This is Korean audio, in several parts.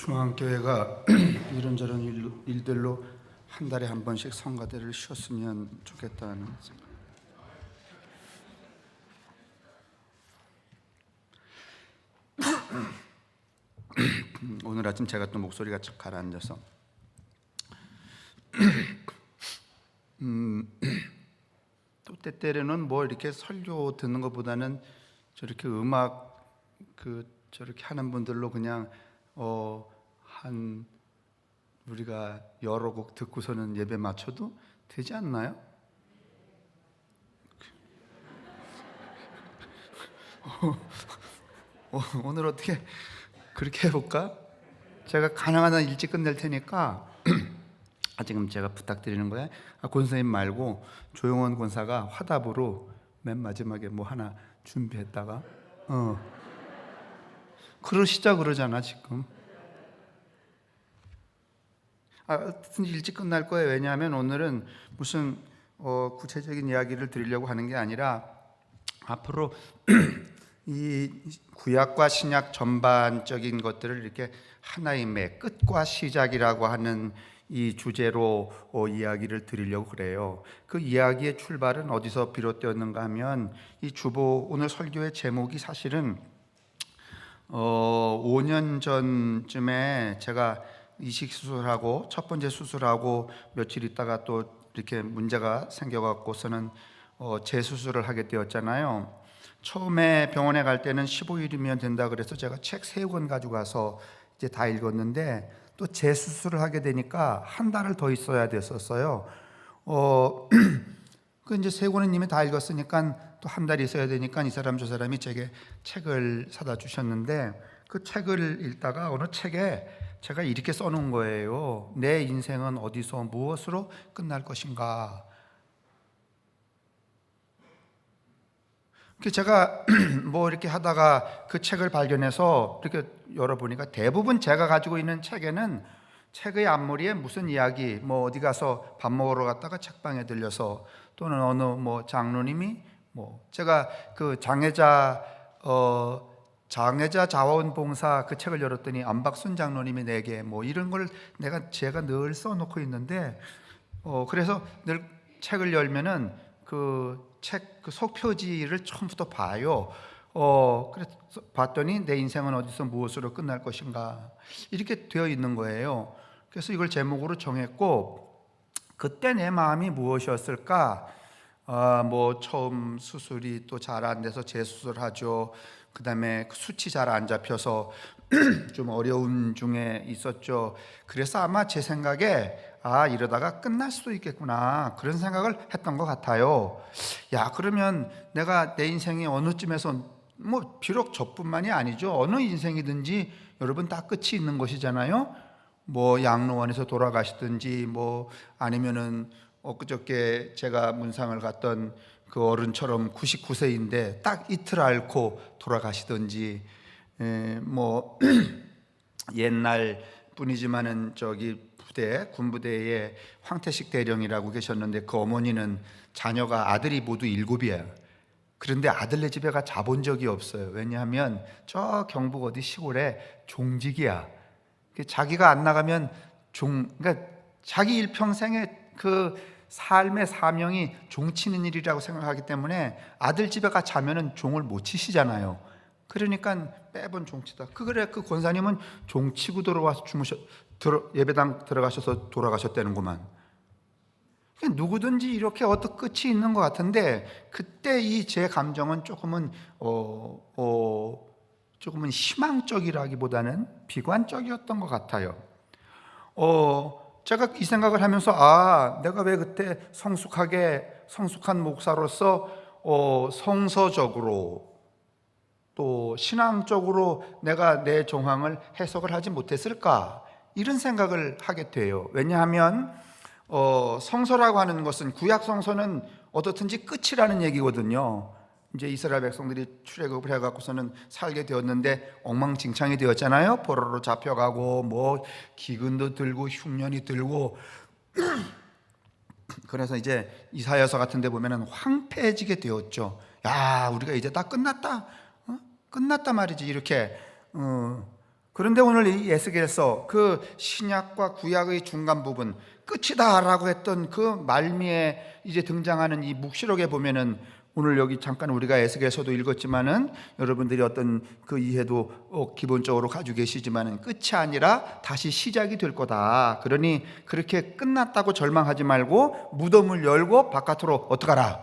중앙교회가 이런저런 일들로 한 달에 한 번씩 성가대를 쉬었으면 좋겠다는 생각. 오늘 아침 제가 또 목소리가 좀 가라앉아서 또 때때로는 뭐 이렇게 설교 듣는 것보다는 저렇게 음악 저렇게 하는 분들로 그냥 한 우리가 여러 곡 듣고서는 예배 마쳐도 되지 않나요? 오늘 어떻게 그렇게 해볼까? 제가 가능한 한 일찍 끝낼 테니까 지금 제가 부탁드리는 거예요. 권사님 말고 조용원 권사가 화답으로 맨 마지막에 뭐 하나 준비했다가 그러시자 그러잖아 지금. 일찍 끝날 거예요. 왜냐하면 오늘은 무슨 구체적인 이야기를 드리려고 하는 게 아니라 앞으로 이 구약과 신약 전반적인 것들을 이렇게 하나의 매 끝과 시작이라고 하는 이 주제로 이야기를 드리려고 그래요. 그 이야기의 출발은 어디서 비롯되었는가 하면 이 주보 오늘 설교의 제목이 사실은 5년 전쯤에 제가 이식 수술하고 첫 번째 수술하고 며칠 있다가 또 이렇게 문제가 생겨갖고서는 재수술을 하게 되었잖아요. 처음에 병원에 갈 때는 15일이면 된다 그래서 제가 책 3권 가지고 가서 이제 다 읽었는데 또 재수술을 하게 되니까 한 달을 더 있어야 됐었어요. 그 이제 3권은 이미 다 읽었으니까 또 한 달 있어야 되니까 이 사람 저 사람이 제게 책을 사다 주셨는데 그 책을 읽다가 어느 책에 제가 이렇게 써놓은 거예요. 내 인생은 어디서 무엇으로 끝날 것인가. 제가 뭐 이렇게 하다가 그 책을 발견해서 이렇게 열어보니까 대부분 제가 가지고 있는 책에는 책의 앞머리에 무슨 이야기, 뭐 어디 가서 밥 먹으러 갔다가 책방에 들려서 또는 어느 뭐 장로님이 뭐 제가 그 장애자 자원봉사 그 책을 열었더니 안박순 장로님이 내게 뭐 이런 걸 제가 늘 써놓고 있는데 그래서 늘 책을 열면은 그 책 그 속표지를 처음부터 봐요. 그래서 봤더니 내 인생은 어디서 무엇으로 끝날 것인가 이렇게 되어 있는 거예요. 그래서 이걸 제목으로 정했고 그때 내 마음이 무엇이었을까? 뭐 처음 수술이 또 잘 안 돼서 재수술하죠. 그 다음에 수치 잘 안 잡혀서 좀 어려운 중에 있었죠. 그래서 아마 제 생각에 이러다가 끝날 수도 있겠구나 그런 생각을 했던 것 같아요. 그러면 내가 내 인생이 어느쯤에서 뭐 비록 저뿐만이 아니죠. 어느 인생이든지 여러분 다 끝이 있는 것이잖아요. 뭐 양로원에서 돌아가시든지 뭐 아니면은 엊그저께 제가 문상을 갔던 그 어른처럼 99세인데 딱 이틀 앓고 돌아가시든지 뭐 옛날 뿐이지만은 저기 군부대에 황태식 대령이라고 계셨는데 그 어머니는 자녀가 아들이 모두 7이에요. 그런데 아들네 집에 가 자본 적이 없어요. 왜냐하면 저 경북 어디 시골에 종직이야. 자기가 안 나가면 그러니까 자기 일평생의 그 삶의 사명이 종 치는 일이라고 생각하기 때문에 아들 집에 가 자면은 종을 못 치시잖아요. 그러니까 매번 종치다. 그 권사님은 종치고 들어와서 예배당 들어가셔서 돌아가셨다는구만. 누구든지 이렇게 어떤 끝이 있는 것 같은데 그때 이 제 감정은 조금은 희망적이라기보다는 비관적이었던 것 같아요. 제가 이 생각을 하면서 내가 왜 그때 성숙한 목사로서 성서적으로 또 신앙적으로 내가 내 정황을 해석을 하지 못했을까 이런 생각을 하게 돼요. 왜냐하면 성서라고 하는 것은 구약 성서는 어떻든지 끝이라는 얘기거든요. 이제 이스라엘 백성들이 출애굽을 해갖고서는 살게 되었는데 엉망진창이 되었잖아요. 포로로 잡혀가고 뭐 기근도 들고 흉년이 들고 그래서 이제 이사야서 같은 데 보면은 황폐해지게 되었죠. 우리가 이제 다 끝났다 말이지 이렇게 그런데 오늘 이 에스겔서 그 신약과 구약의 중간 부분 끝이다라고 했던 그 말미에 이제 등장하는 이 묵시록에 보면은 오늘 여기 잠깐 우리가 에스겔서도 읽었지만은 여러분들이 어떤 그 이해도 기본적으로 가지고 계시지만은 끝이 아니라 다시 시작이 될 거다. 그러니 그렇게 끝났다고 절망하지 말고 무덤을 열고 바깥으로 어떡하라?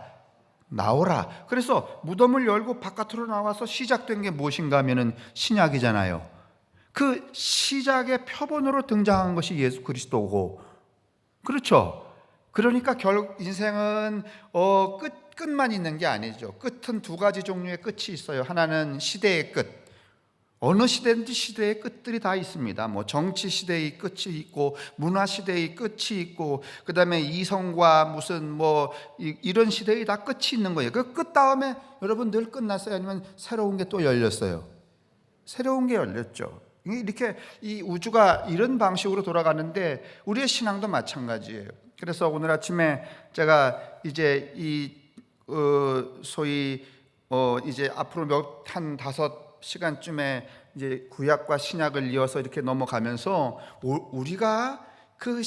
나오라. 그래서 무덤을 열고 바깥으로 나와서 시작된 게 무엇인가 하면은 신약이잖아요. 그 시작의 표본으로 등장한 것이 예수 그리스도고, 그렇죠? 그러니까 결국 인생은 끝만 있는 게 아니죠. 끝은 두 가지 종류의 끝이 있어요. 하나는 시대의 끝. 어느 시대든지 시대의 끝들이 다 있습니다. 뭐 정치 시대의 끝이 있고, 문화 시대의 끝이 있고, 그 다음에 이성과 무슨 뭐 이런 시대의 다 끝이 있는 거예요. 그 끝 다음에 여러분 늘 끝났어요? 아니면 새로운 게 또 열렸어요? 새로운 게 열렸죠. 이렇게 이 우주가 이런 방식으로 돌아가는데 우리의 신앙도 마찬가지예요. 그래서 오늘 아침에 제가 이제 이 소위 이제 앞으로 한 5시간쯤에 이제 구약과 신약을 이어서 이렇게 넘어가면서 우리가 그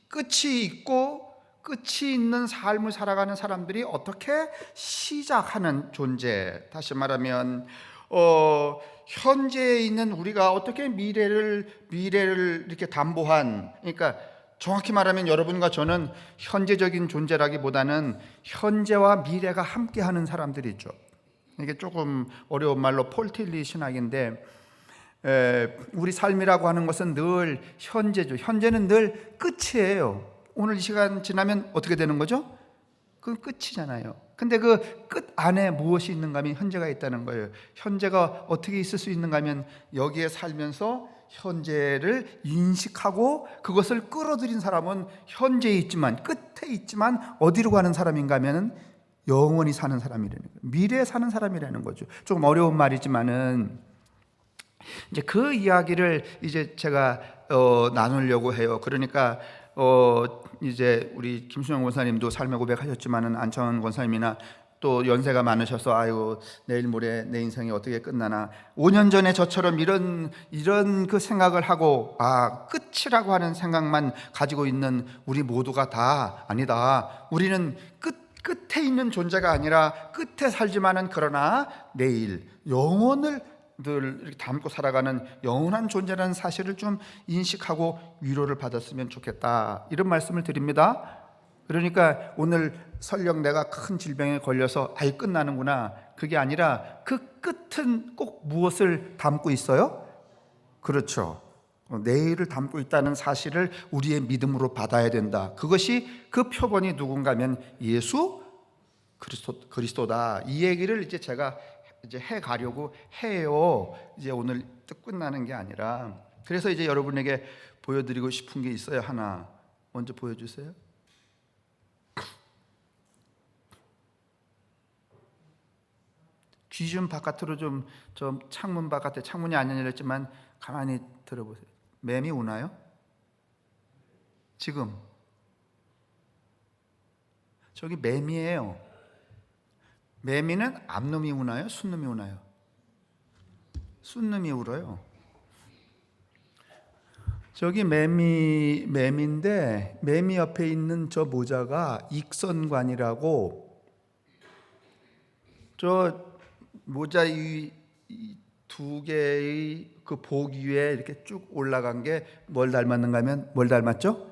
끝이 있고 끝이 있는 삶을 살아가는 사람들이 어떻게 시작하는 존재, 다시 말하면 현재에 있는 우리가 어떻게 미래를 이렇게 담보한, 그러니까 정확히 말하면 여러분과 저는 현재적인 존재라기보다는 현재와 미래가 함께하는 사람들이죠. 이게 조금 어려운 말로 폴틸리 신학인데, 우리 삶이라고 하는 것은 늘 현재죠. 현재는 늘 끝이에요. 오늘 이 시간 지나면 어떻게 되는 거죠? 그건 끝이잖아요. 근데 그 끝 안에 무엇이 있는가 하면 현재가 있다는 거예요. 현재가 어떻게 있을 수 있는가 하면 여기에 살면서 현재를 인식하고 그것을 끌어들인 사람은 현재에 있지만, 끝에 있지만 어디로 가는 사람인가 하면 영원히 사는 사람이라는 거예요. 미래에 사는 사람이라는 거죠. 조금 어려운 말이지만은 이제 그 이야기를 이제 제가 나누려고 해요. 그러니까 이제 우리 김수영 권사님도 삶의 고백하셨지만은 안창원 권사님이나 또 연세가 많으셔서 아유 내일 모레 내 인생이 어떻게 끝나나, 5년 전에 저처럼 이런 그 생각을 하고 끝이라고 하는 생각만 가지고 있는 우리 모두가 다 아니다. 우리는 끝에 있는 존재가 아니라 끝에 살지만은 그러나 내일 영원을 늘 이렇게 담고 살아가는 영원한 존재라는 사실을 좀 인식하고 위로를 받았으면 좋겠다, 이런 말씀을 드립니다. 그러니까 오늘 설령 내가 큰 질병에 걸려서 아예 끝나는구나, 그게 아니라 그 끝은 꼭 무엇을 담고 있어요? 그렇죠, 내일을 담고 있다는 사실을 우리의 믿음으로 받아야 된다. 그것이 그 표본이 누군가 하면 예수 그리스도다. 이 얘기를 이제 제가 이제 해 가려고 해요. 이제 오늘 뜻 끝나는 게 아니라. 그래서 이제 여러분에게 보여드리고 싶은 게 있어요. 하나 먼저 보여주세요. 귀 좀 바깥으로 좀 창문 바깥에, 창문이 안 열렸지만 가만히 들어보세요. 매미 우나요? 지금 저기 매미예요. 매미는 암놈이 우나요? 순놈이 우나요? 순놈이 울어요. 저기 매미인데 매미 옆에 있는 저 모자가 익선관이라고, 저 모자 이 두 개의 그 복 위에 이렇게 쭉 올라간 게 뭘 닮았는가 하면 뭘 닮았죠?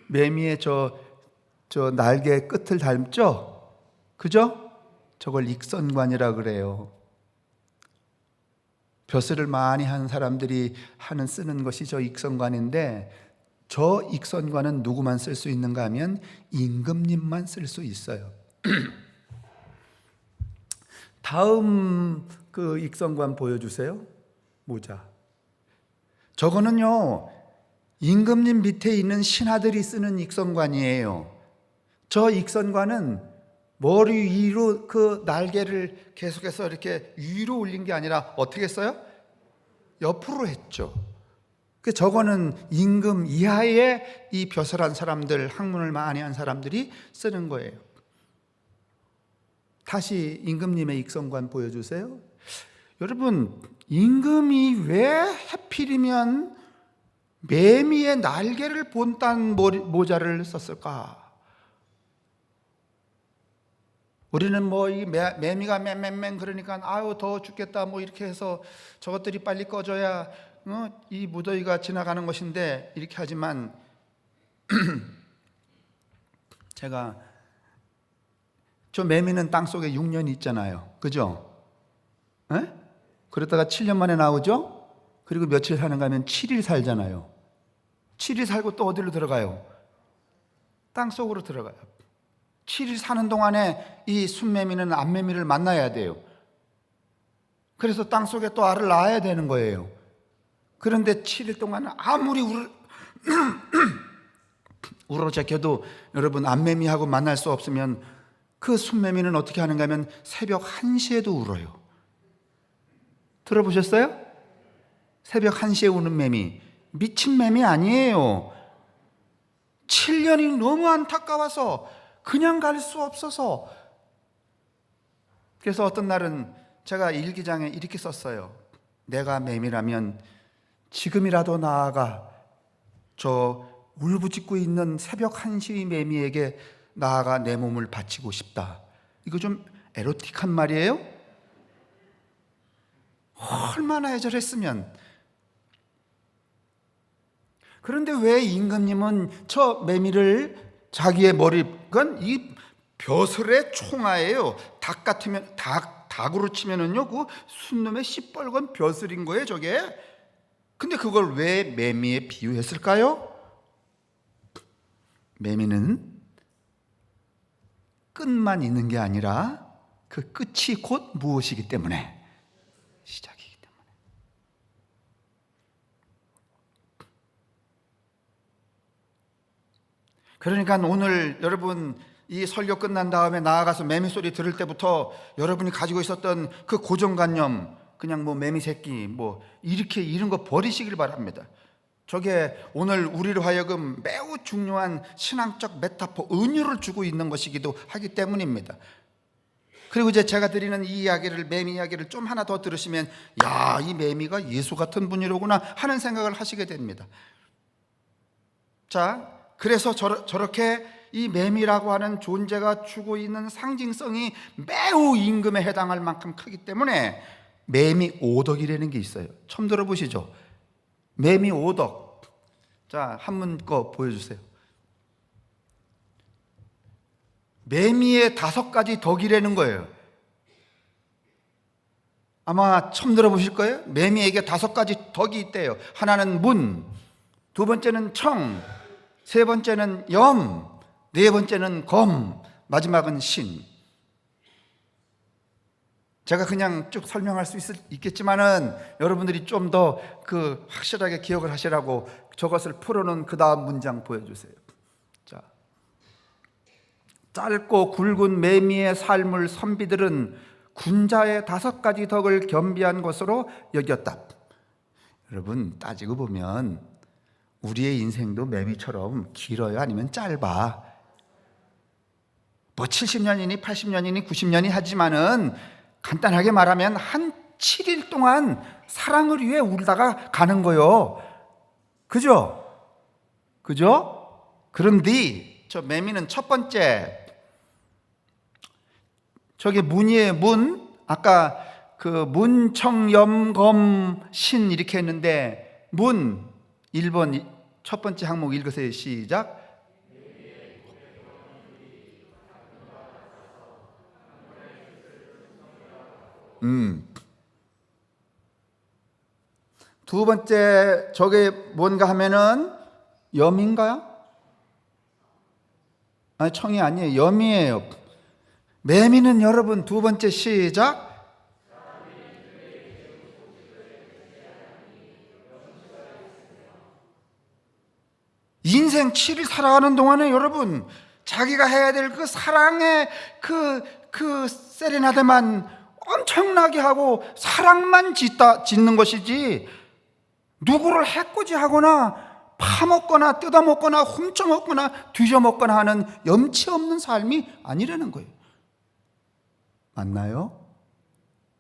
매미의 저 날개 끝을 닮죠? 그죠? 저걸 익선관이라 그래요. 벼슬을 많이 한 사람들이 쓰는 것이 저 익선관인데, 저 익선관은 누구만 쓸 수 있는가 하면 임금님만 쓸 수 있어요. 다음 그 익선관 보여주세요. 모자. 저거는요 임금님 밑에 있는 신하들이 쓰는 익선관이에요. 저 익선관은 머리 위로 그 날개를 계속해서 이렇게 위로 올린 게 아니라 어떻게 했어요? 옆으로 했죠. 저거는 임금 이하의 이 벼슬한 사람들, 학문을 많이 한 사람들이 쓰는 거예요. 다시 임금님의 익선관 보여주세요. 여러분, 임금이 왜 하필이면 매미의 날개를 본딴 모자를 썼을까? 우리는 뭐 이 매미가 맹맹맹 그러니까 아유 더워 죽겠다 뭐 이렇게 해서 저것들이 빨리 꺼져야 이 무더위가 지나가는 것인데 이렇게 하지만 제가 저 매미는 땅속에 6년 있잖아요. 그죠? 에? 그러다가 7년 만에 나오죠? 그리고 며칠 사는가 하면 7일 살잖아요. 7일 살고 또 어디로 들어가요? 땅속으로 들어가요. 7일 사는 동안에 이 순매미는 암매미를 만나야 돼요. 그래서 땅속에 또 알을 낳아야 되는 거예요. 그런데 7일 동안 아무리 울어제껴도 여러분 암매미하고 만날 수 없으면 그 순매미는 어떻게 하는가 하면 새벽 1시에도 울어요. 들어보셨어요? 새벽 1시에 우는 매미. 미친 매미 아니에요. 7년이 너무 안타까워서 그냥 갈 수 없어서. 그래서 어떤 날은 제가 일기장에 이렇게 썼어요. 내가 매미라면 지금이라도 나아가 저 울부짖고 있는 새벽 1시 매미에게 나아가 내 몸을 바치고 싶다. 이거 좀 에로틱한 말이에요? 얼마나 애절했으면. 그런데 왜 임금님은 저 매미를 자기의 머리, 그건 이 벼슬의 총아예요. 닭 같으면 닭으로 치면은요 그 순놈의 시뻘건 벼슬인 거예요 저게. 근데 그걸 왜 매미에 비유했을까요? 매미는 끝만 있는 게 아니라 그 끝이 곧 무엇이기 때문에, 시작이기 때문에. 그러니까 오늘 여러분 이 설교 끝난 다음에 나아가서 매미 소리 들을 때부터 여러분이 가지고 있었던 그 고정관념, 그냥 뭐 매미 새끼 뭐 이렇게 이런 거 버리시길 바랍니다. 저게 오늘 우리로 하여금 매우 중요한 신앙적 메타포, 은유를 주고 있는 것이기도 하기 때문입니다. 그리고 이제 제가 드리는 이 이야기를, 매미 이야기를 좀 하나 더 들으시면 야, 이 매미가 예수 같은 분이로구나 하는 생각을 하시게 됩니다. 자, 그래서 저렇게 이 매미라고 하는 존재가 주고 있는 상징성이 매우 임금에 해당할 만큼 크기 때문에 매미 오덕이라는 게 있어요. 처음 들어보시죠? 매미 오덕. 자, 한문 거 보여주세요. 매미의 5가지 덕이라는 거예요. 아마 처음 들어보실 거예요. 매미에게 5가지 덕이 있대요. 하나는 문, 두 번째는 청, 세 번째는 염, 네 번째는 검, 마지막은 신. 제가 그냥 쭉 설명할 수 있겠지만은 여러분들이 좀 더 그 확실하게 기억을 하시라고 저것을 풀어놓은 그 다음 문장 보여주세요. 자, 짧고 굵은 매미의 삶을 선비들은 군자의 5가지 덕을 겸비한 것으로 여겼다. 여러분 따지고 보면 우리의 인생도 매미처럼 길어요? 아니면 짧아? 뭐 70년이니 80년이니 90년이 하지만은 간단하게 말하면 한 7일 동안 사랑을 위해 울다가 가는 거요. 그죠? 그죠? 그런데 저 매미는 첫 번째, 저게 문이에요. 문. 아까 그 문, 청, 염, 검, 신 이렇게 했는데 문 1번 첫 번째 항목 읽으세요. 시작. 두 번째 저게 뭔가 하면은 염인가요? 아니, 청이 아니에요. 염이에요. 매미는 여러분 두 번째 시작. 인생 7일 살아가는 동안에 여러분 자기가 해야 될 그 사랑의 그 세레나데만 엄청나게 하고 사랑만 짓는 것이지 누구를 해코지하거나 파먹거나 뜯어먹거나 훔쳐먹거나 뒤져먹거나 하는 염치 없는 삶이 아니라는 거예요. 맞나요?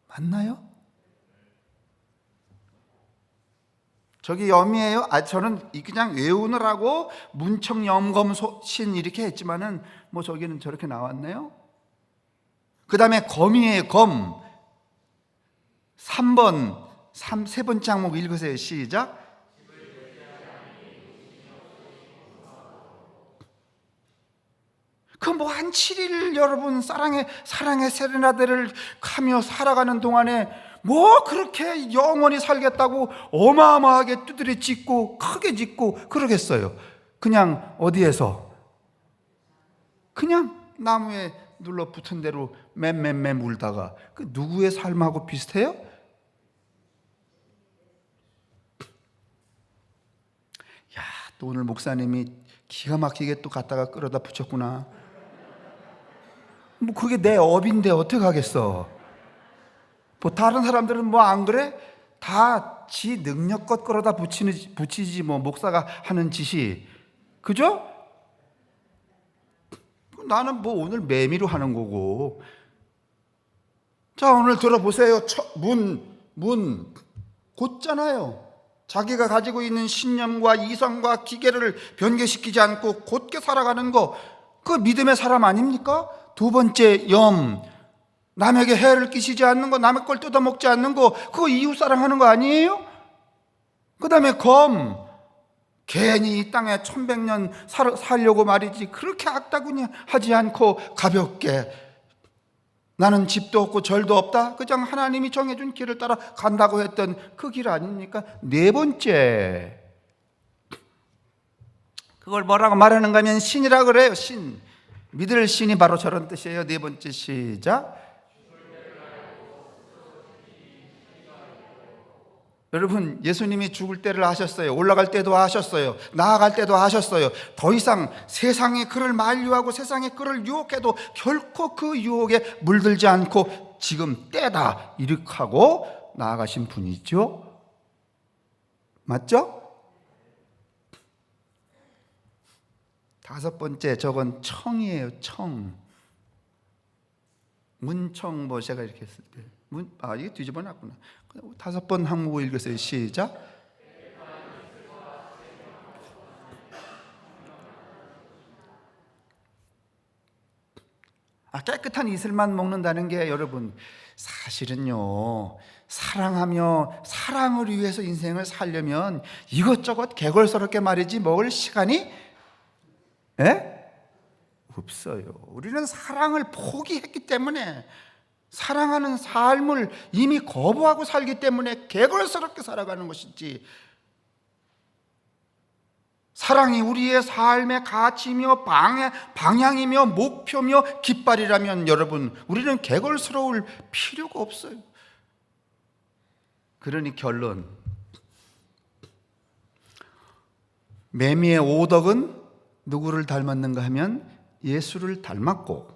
맞나요? 저기 염이에요? 저는 그냥 외우느라고 문청 염검신 이렇게 했지만은 뭐 저기는 저렇게 나왔네요. 그 다음에 검이에요. 검. 3번 세 번째 항목 읽으세요. 시작. 그 뭐 한 7일 여러분 사랑의 세레나데를 하며 살아가는 동안에 뭐 그렇게 영원히 살겠다고 어마어마하게 두드려 짓고 크게 짓고 그러겠어요. 그냥 어디에서 그냥 나무에 눌러붙은 대로 맴 울다가 그 누구의 삶하고 비슷해요? 야, 또 오늘 목사님이 기가 막히게 또 갖다가 끌어다 붙였구나. 뭐 그게 내 업인데 어떡하겠어. 뭐 다른 사람들은 뭐 안 그래? 다 지 능력껏 끌어다 붙이지 뭐 목사가 하는 짓이. 그죠? 나는 뭐 오늘 매미로 하는 거고. 자, 오늘 들어보세요. 문 곧잖아요. 자기가 가지고 있는 신념과 이성과 기계를 변개시키지 않고 곧게 살아가는 거, 그 믿음의 사람 아닙니까? 두 번째 염, 남에게 해를 끼치지 않는 거, 남의 걸 뜯어먹지 않는 거, 그거 이웃 사랑하는 거 아니에요? 그 다음에 검, 괜히 이 땅에 1100년 살려고 말이지 그렇게 악다구니 하지 않고 가볍게, 나는 집도 없고 절도 없다, 그냥 하나님이 정해준 길을 따라 간다고 했던 그 길 아닙니까? 네 번째, 그걸 뭐라고 말하는가 하면 신이라 그래요. 신, 믿을 신이 바로 저런 뜻이에요. 네 번째, 시작. 여러분, 예수님이 죽을 때를 아셨어요. 올라갈 때도 아셨어요. 나아갈 때도 아셨어요. 더 이상 세상의 그를 만류하고 세상의 그를 유혹해도 결코 그 유혹에 물들지 않고 지금 때다 이렇게 하고 나아가신 분이죠. 맞죠? 다섯 번째, 저건 청이에요. 청. 문청, 뭐 제가 이렇게 했을 때 이게 뒤집어 놨구나. 다섯 번 항목을 읽으세요. 시작. 깨끗한 이슬만 먹는다는 게 여러분 사실은요, 사랑하며 사랑을 위해서 인생을 살려면 이것저것 개걸스럽게 말이지 먹을 시간이 없어요. 우리는 사랑을 포기했기 때문에, 사랑하는 삶을 이미 거부하고 살기 때문에 개걸스럽게 살아가는 것이지, 사랑이 우리의 삶의 가치며 방향이며 목표며 깃발이라면 여러분, 우리는 개걸스러울 필요가 없어요. 그러니 결론, 매미의 오덕은 누구를 닮았는가 하면 예수를 닮았고,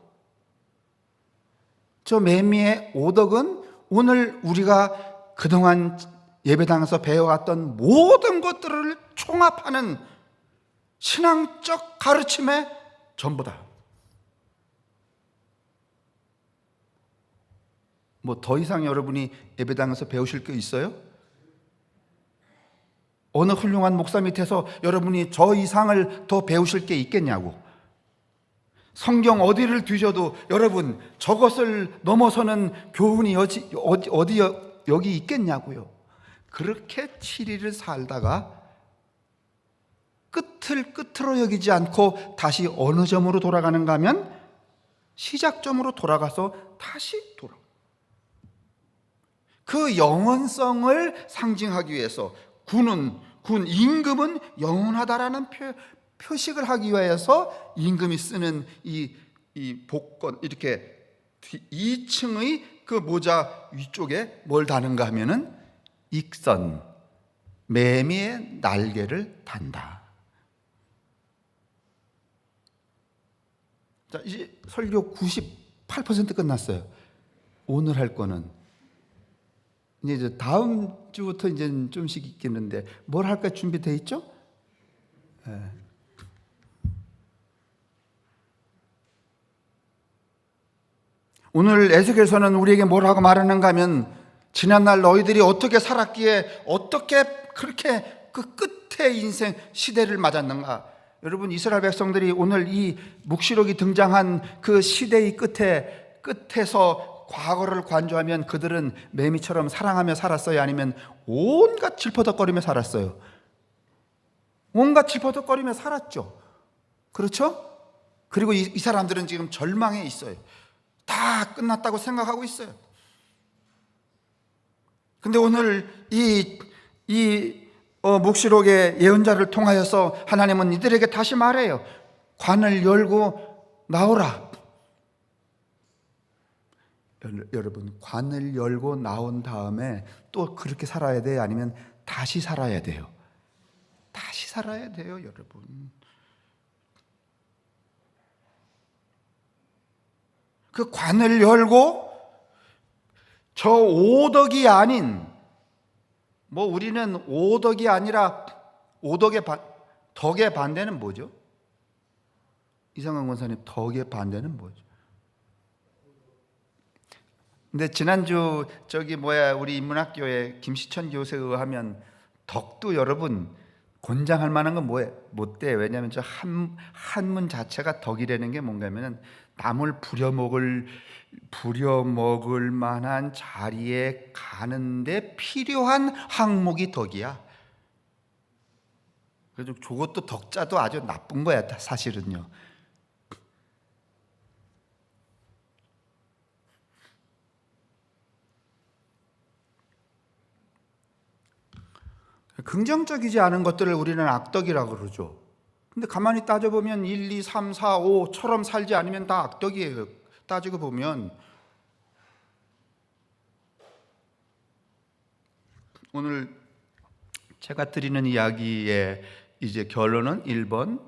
저 매미의 오덕은 오늘 우리가 그동안 예배당에서 배워왔던 모든 것들을 총합하는 신앙적 가르침의 전부다. 뭐 더 이상 여러분이 예배당에서 배우실 게 있어요? 어느 훌륭한 목사 밑에서 여러분이 저 이상을 더 배우실 게 있겠냐고. 성경 어디를 뒤져도 여러분 저것을 넘어서는 교훈이 어디 여기 있겠냐고요. 그렇게 7일을 살다가 끝으로 여기지 않고 다시 어느 점으로 돌아가는가 하면 시작점으로 돌아가서 다시 그 영원성을 상징하기 위해서 임금은 영원하다라는 표식을 하기 위해서 임금이 쓰는 이 복권, 이렇게 2층의 그 모자 위쪽에 뭘 다는가 하면은 익선, 매미의 날개를 단다. 자, 이제 설교 98% 끝났어요. 오늘 할 거는 이제 다음 주부터 이제 좀씩 있겠는데 뭘 할까 준비돼 있죠? 네. 오늘 에스겔서는 우리에게 뭐라고 말하는가 하면, 지난날 너희들이 어떻게 살았기에 어떻게 그렇게 그 끝의 인생 시대를 맞았는가? 여러분, 이스라엘 백성들이 오늘 이 묵시록이 등장한 그 시대의 끝에서 과거를 관조하면 그들은 매미처럼 사랑하며 살았어요? 아니면 온갖 질퍼덕거리며 살았어요? 온갖 질퍼덕거리며 살았죠. 그렇죠? 그리고 이 사람들은 지금 절망에 있어요. 다 끝났다고 생각하고 있어요. 근데 오늘 묵시록의 예언자를 통하여서 하나님은 이들에게 다시 말해요. 관을 열고 나오라. 여러분, 관을 열고 나온 다음에 또 그렇게 살아야 돼요? 아니면 다시 살아야 돼요? 다시 살아야 돼요, 여러분. 그 관을 열고 저 오덕이 아닌, 우리는 오덕이 아니라 덕의 반대는 뭐죠? 이상한 권사님, 덕의 반대는 뭐죠? 근데 지난주 우리 인문학교의 김시천 교수에 의하면 덕도 여러분 권장할 만한 건 못 돼. 왜냐하면 저 한문 자체가 덕이라는 게 뭔가면은 남을 부려먹을 만한 자리에 가는데 필요한 항목이 덕이야. 그래서 저것도 덕자도 아주 나쁜 거야, 사실은요. 긍정적이지 않은 것들을 우리는 악덕이라고 그러죠. 근데 가만히 따져보면 1, 2, 3, 4, 5처럼 살지 않으면 다 악덕이에요. 따지고 보면 오늘 제가 드리는 이야기의 이제 결론은 1번,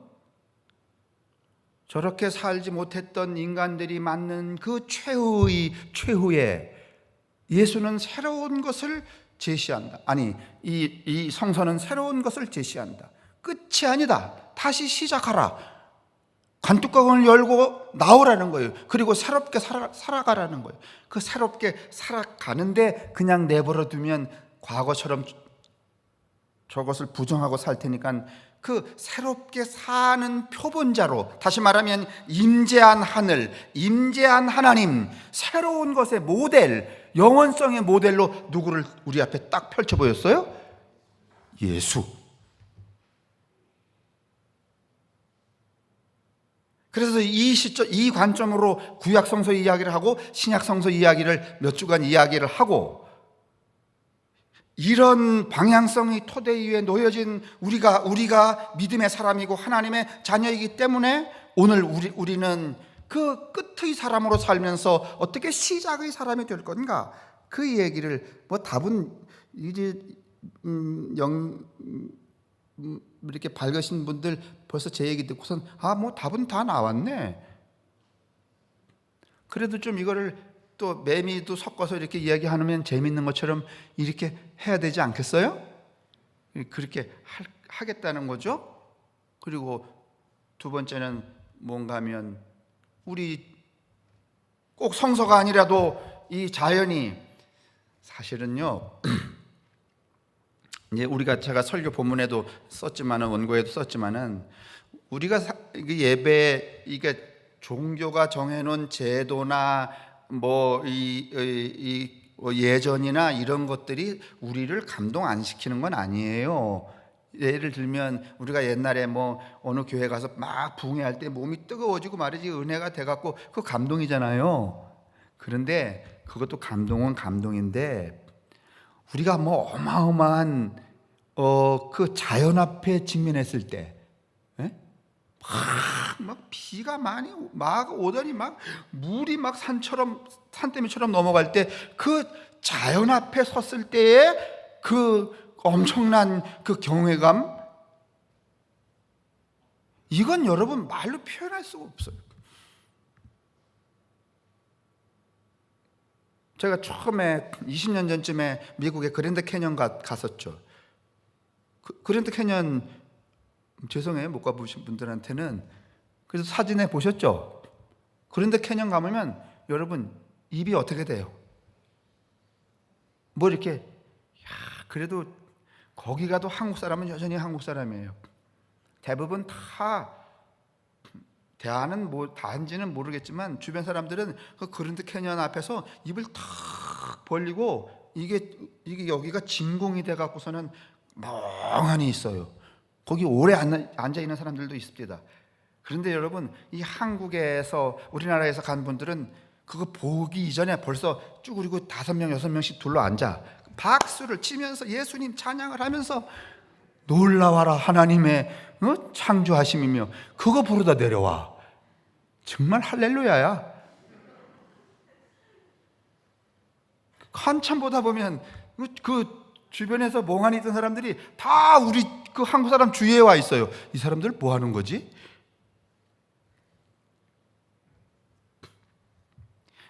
저렇게 살지 못했던 인간들이 맞는 그 최후에 예수는 새로운 것을 제시한다. 아니, 이 성서는 새로운 것을 제시한다. 끝이 아니다. 다시 시작하라. 관뚜껑을 열고 나오라는 거예요. 그리고 새롭게 살아가라는 거예요. 그 새롭게 살아가는데 그냥 내버려 두면 과거처럼 저것을 부정하고 살 테니까 그 새롭게 사는 표본자로, 다시 말하면 임재한 하늘, 임재한 하나님, 새로운 것의 모델, 영원성의 모델로 누구를 우리 앞에 딱 펼쳐 보였어요? 예수. 그래서 이 관점으로 구약성서 이야기를 하고 신약성서 이야기를 몇 주간 이야기를 하고, 이런 방향성이 토대 위에 놓여진 우리가 믿음의 사람이고 하나님의 자녀이기 때문에 오늘 우리는 그 끝의 사람으로 살면서 어떻게 시작의 사람이 될 건가? 그 얘기를 답은 이제 이렇게 밝으신 분들 벌써 제 얘기 듣고선 답은 다 나왔네. 그래도 좀 이거를 또 매미도 섞어서 이렇게 이야기하면 재밌는 것처럼 이렇게 해야 되지 않겠어요? 그렇게 하겠다는 거죠. 그리고 두 번째는 뭔가 하면 우리 꼭 성서가 아니라도 이 자연이 사실은요, 이제 제가 설교 본문에도 썼지만은 원고에도 썼지만은 우리가 예배, 이게 종교가 정해놓은 제도나 예전이나 이런 것들이 우리를 감동 안 시키는 건 아니에요. 예를 들면 우리가 옛날에 어느 교회 가서 막 부흥회할 때 몸이 뜨거워지고 말이지, 은혜가 돼갖고 그 감동이잖아요. 그런데 그것도 감동은 감동인데 우리가 어마어마한 그 자연 앞에 직면했을 때, 막 비가 많이 막 오더니 막 물이 막 산더미처럼 넘어갈 때 그 자연 앞에 섰을 때의 그 엄청난 그 경외감, 이건 여러분 말로 표현할 수가 없어요. 제가 처음에 20년 전쯤에 미국의 그랜드 캐년 갔었죠. 그랜드 캐년, 죄송해요, 못 가보신 분들한테는. 그래서 사진에 보셨죠? 그랜드 캐년 가면 여러분 입이 어떻게 돼요? 이렇게 그래도 거기 가도 한국 사람은 여전히 한국 사람이에요. 대부분 다 대안은 뭐 다인지는 모르겠지만 주변 사람들은 그 그랜드 캐니언 앞에서 입을 탁 벌리고 이게 여기가 진공이 돼 갖고서는 멍하니 있어요. 거기 오래 앉아 있는 사람들도 있습니다. 그런데 여러분, 이 한국에서 우리나라에서 간 분들은 그거 보기 이전에 벌써 쭈그리고 5명 6명씩 둘러 앉아 박수를 치면서 예수님 찬양을 하면서 놀라워라 하나님의 창조하심이며 그거 부르다 내려와. 정말 할렐루야야. 한참 보다 보면 그 주변에서 멍하니 있던 사람들이 다 우리 그 한국 사람 주위에 와 있어요. 이 사람들 뭐 하는 거지?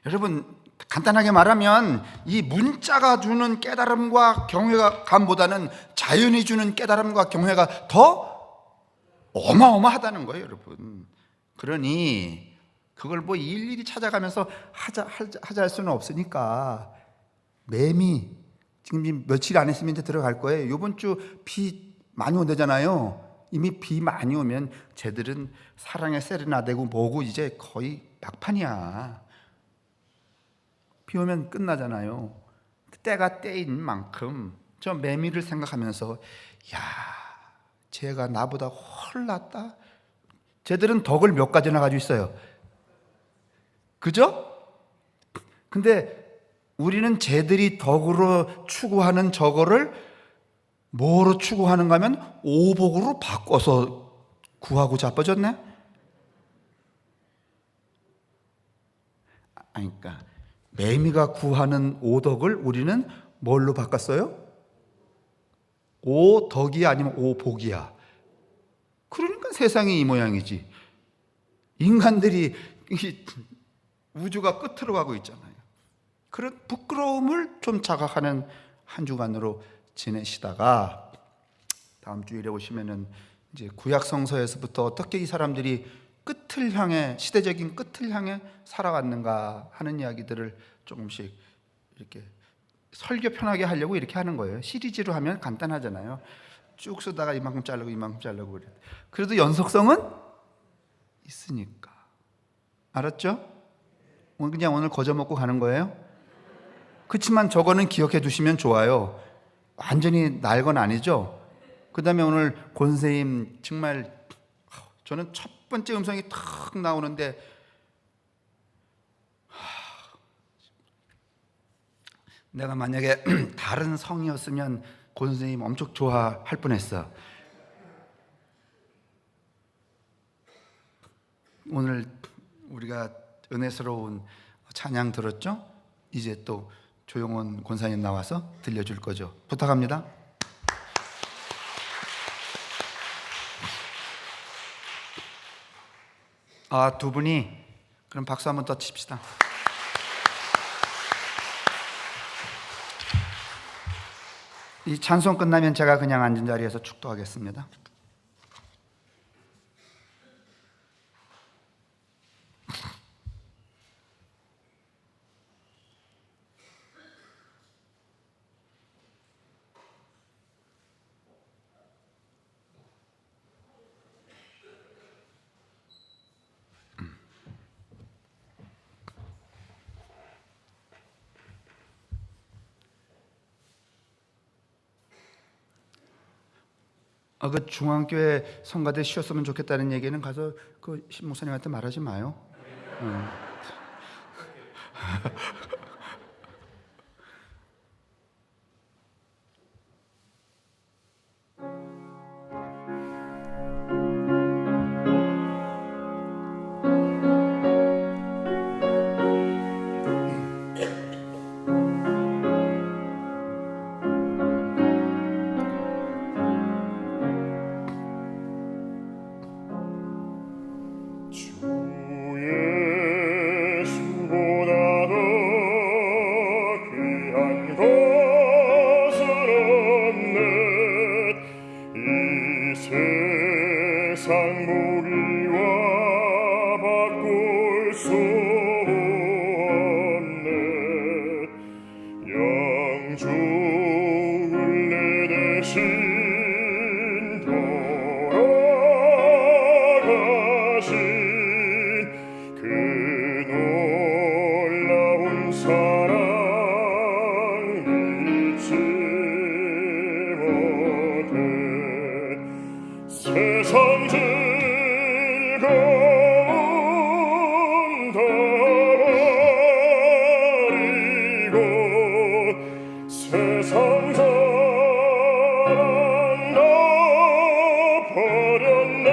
여러분, 간단하게 말하면 이 문자가 주는 깨달음과 경외감보다는 자연이 주는 깨달음과 경외가 더 어마어마하다는 거예요, 여러분. 그러니 그걸 뭐 일일이 찾아가면서 하자 할 수는 없으니까 매미 지금 며칠 안 있으면 이제 들어갈 거예요. 이번 주 비 많이 온다잖아요. 이미 비 많이 오면 쟤들은 사랑의 세레나데고 뭐고 이제 거의 막판이야. 비 오면 끝나잖아요. 때가 때인 만큼 저 매미를 생각하면서 야, 쟤가 나보다 훨 낫다. 쟤들은 덕을 몇 가지나 가지고 있어요. 그죠? 근데 우리는 쟤들이 덕으로 추구하는 저거를 뭐로 추구하는가 하면 오복으로 바꿔서 구하고 자빠졌네? 그러니까 매미가 구하는 오덕을 우리는 뭘로 바꿨어요? 오덕이 아니면 오복이야. 그러니까 세상이 이 모양이지. 인간들이 우주가 끝으로 가고 있잖아요. 그런 부끄러움을 좀 자각하는 한 주간으로 지내시다가 다음 주일에 오시면은 이제 구약 성서에서부터 어떻게 이 사람들이 끝을 향해, 시대적인 끝을 향해 살아갔는가 하는 이야기들을 조금씩 이렇게 설교 편하게 하려고 이렇게 하는 거예요. 시리즈로 하면 간단하잖아요. 쭉 쓰다가 이만큼 자르고 이만큼 자르고 그래. 그래도 연속성은 있으니까. 알았죠? 오늘 거저 먹고 가는 거예요. 그렇지만 저거는 기억해 두시면 좋아요. 완전히 날 건 아니죠. 그 다음에 오늘 권세임 정말 저는 첫 번째 음성이 탁 나오는데 내가 만약에 다른 성이었으면 권세임 엄청 좋아할 뻔했어. 오늘 우리가 은혜스러운 찬양 들었죠? 이제 또 조용원 권사님 나와서 들려줄 거죠. 부탁합니다. 두 분이 그럼 박수 한번 더 칩시다. 이 찬송 끝나면 제가 그냥 앉은 자리에서 축도하겠습니다. 그 중앙교회 성가대 쉬었으면 좋겠다는 얘기는 가서 그 신목사님한테 말하지 마요. 영주를 내대신 세상 즐거움 다 버리고 세상 사랑 다 버렸네.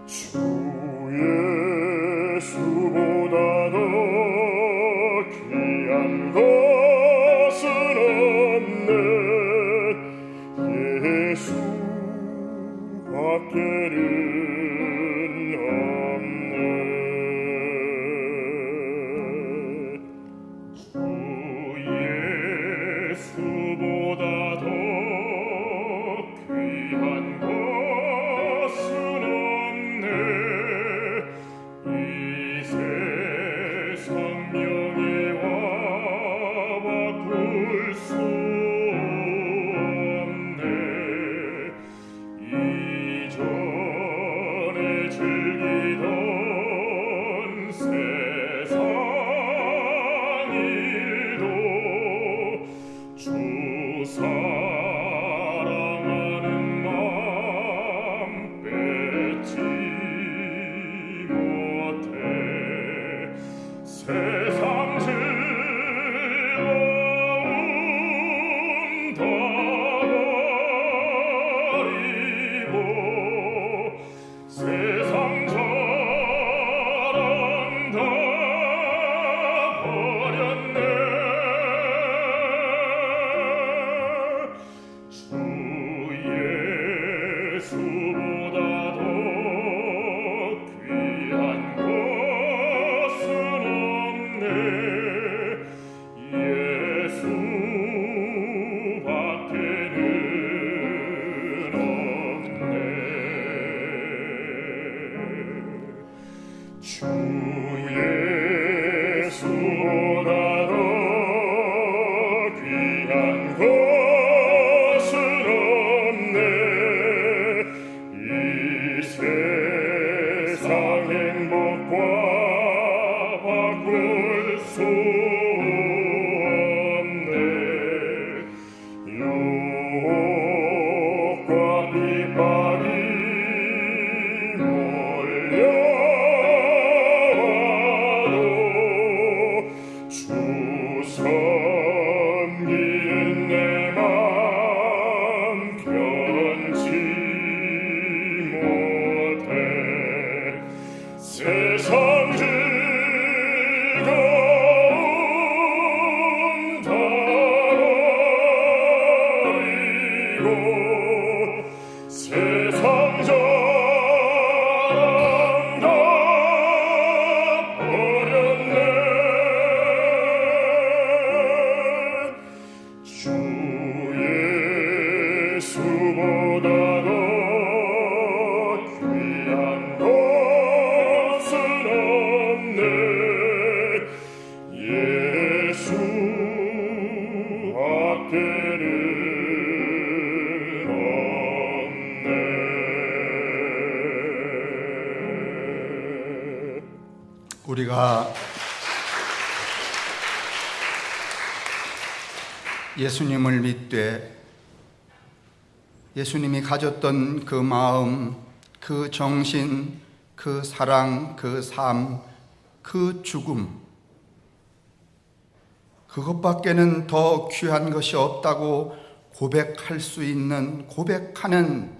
주 예수보다 더 귀한 것은 없네. 예수 밖에는 없네. 주 예수보다 더 귀한 것은 없네. 이 세상 명예와 바꿀 수 없네. 이전에 즐기던 세상 일도 주 사랑하는 마음 뺏지 못해. 세상 즐거움 다 버리고 세상 자랑 다 버렸네. 주 예수보다 더 귀한 것은 없네. 예수 밖에는 없네. 주 예수보다 더 귀한 것은 없네. 이 세상 행복과 바꿀 수 없네. 유혹과 비방이 몰려와도 주 섬기는 내 맘 변치 못해. 세상 즐거움 다 버리고 세상 자랑 다 버렸네. 주 예수보다 더 귀한 것은 없네. 예수 밖에는 없네. 우리가 예수님을 믿되 예수님이 가졌던 그 마음, 그 정신, 그 사랑, 그 삶, 그 죽음, 그것밖에는 더 귀한 것이 없다고 고백할 수 있는, 고백하는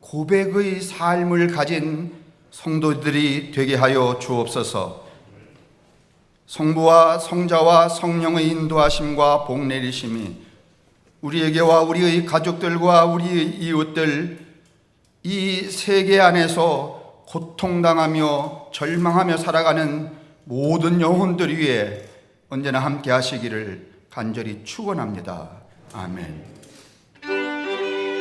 고백의 삶을 가진 성도들이 되게 하여 주옵소서. 성부와 성자와 성령의 인도하심과 복 내리심이 우리에게와 우리의 가족들과 우리의 이웃들, 이 세계 안에서 고통당하며 절망하며 살아가는 모든 영혼들 위에 언제나 함께 하시기를 간절히 축원합니다. 아멘.